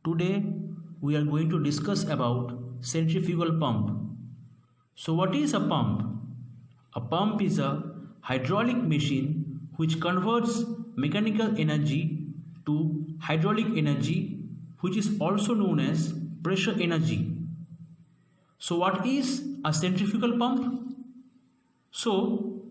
Today we are going to discuss about centrifugal pump. So what is a pump? A pump is a hydraulic machine which converts mechanical energy to hydraulic energy, which is also known as pressure energy. So what is a centrifugal pump? So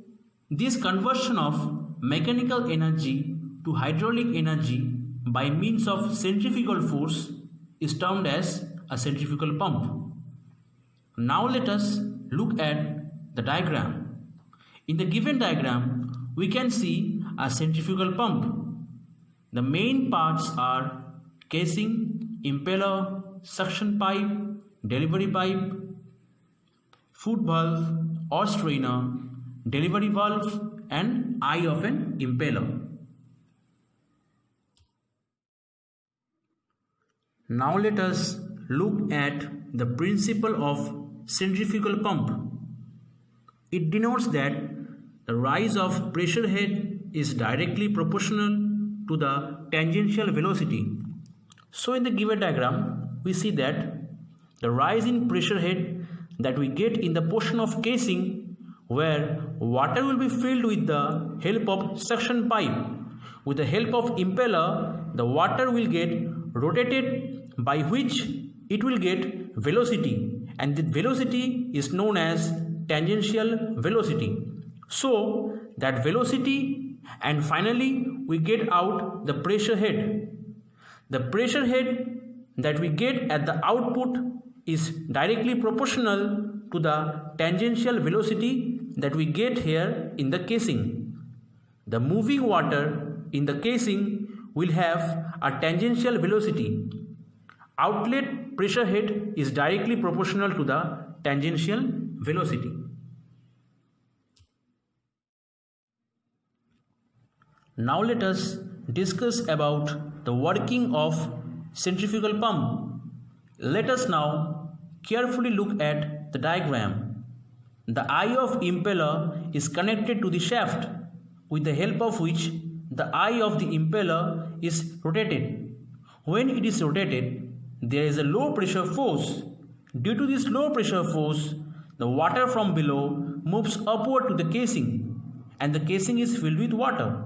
this conversion of mechanical energy to hydraulic energy by means of centrifugal force is termed as a centrifugal pump. Now let us look at the diagram. In the given diagram, we can see a centrifugal pump. The main parts are casing, impeller, suction pipe, delivery pipe, foot valve or strainer, delivery valve and eye of an impeller. Now let us look at the principle of centrifugal pump. It denotes that the rise of pressure head is directly proportional to the tangential velocity. So in the given diagram, we see that the rise in pressure head that we get in the portion of casing where water will be filled with the help of suction pipe. With the help of impeller, the water will get rotated, by which it will get velocity, and the velocity is known as tangential velocity. So that velocity, and finally we get out the pressure head. The pressure head that we get at the output is directly proportional to the tangential velocity that we get here in the casing. The moving water in the casing will have a tangential velocity. Outlet pressure head is directly proportional to the tangential velocity. Now let us discuss about the working of centrifugal pump. Let us now carefully look at the diagram. The eye of impeller is connected to the shaft, with the help of which the eye of the impeller is rotated. When it is rotated, there is a low pressure force. Due to this low pressure force, the water from below moves upward to the casing, and the casing is filled with water.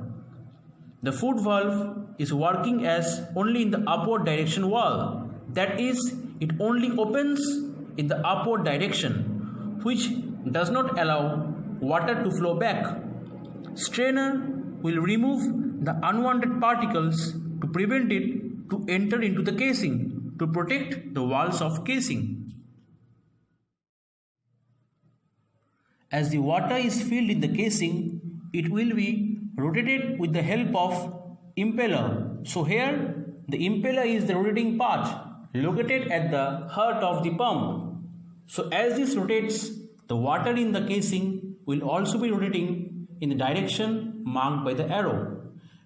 The foot valve is working as only in the upward direction valve. That is, it only opens in the upward direction, which does not allow water to flow back. Strainer will remove the unwanted particles to prevent it to enter into the casing, to protect the walls of casing. As the water is filled in the casing, it will be rotated with the help of impeller. So here the impeller is the rotating part located at the heart of the pump. So as this rotates, the water in the casing will also be rotating in the direction marked by the arrow.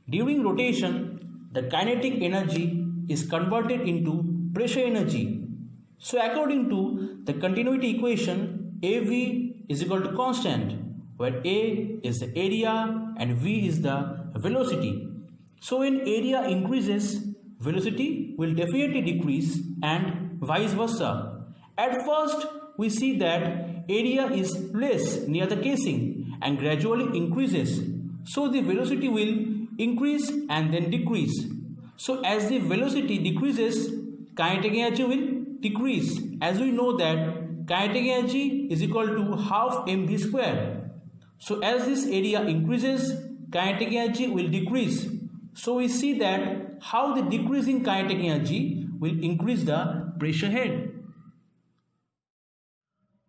During rotation, the kinetic energy is converted into pressure energy. So according to the continuity equation, AV is equal to constant, where A is the area and V is the velocity. So when area increases, velocity will definitely decrease, and vice versa. At first we see that area is less near the casing and gradually increases. So the velocity will increase and then decrease. So as the velocity decreases, kinetic energy will decrease. As we know that kinetic energy is equal to half mv square. So as this area increases, kinetic energy will decrease. So we see that how the decreasing kinetic energy will increase the pressure head.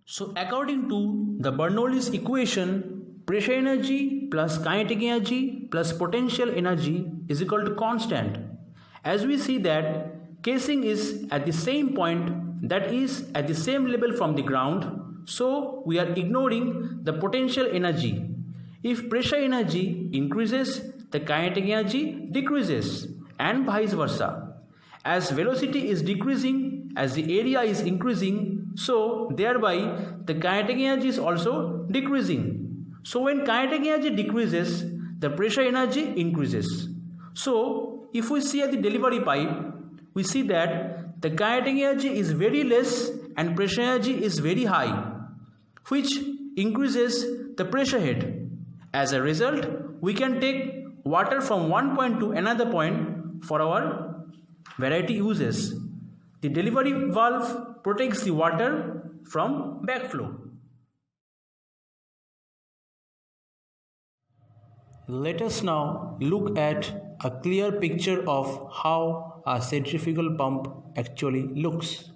So according to the Bernoulli's equation, pressure energy plus kinetic energy plus potential energy is equal to constant. As we see that casing is at the same point, that is at the same level from the ground, so we are ignoring the potential energy. If pressure energy increases, the kinetic energy decreases, and vice versa. As velocity is decreasing, as the area is increasing, so thereby the kinetic energy is also decreasing. So when kinetic energy decreases, the pressure energy increases. So if we see at the delivery pipe, we see that the kinetic energy is very less and pressure energy is very high, which increases the pressure head. As a result, we can take water from one point to another point for our variety uses. The delivery valve protects the water from backflow. Let us now look at a clear picture of how a centrifugal pump actually looks.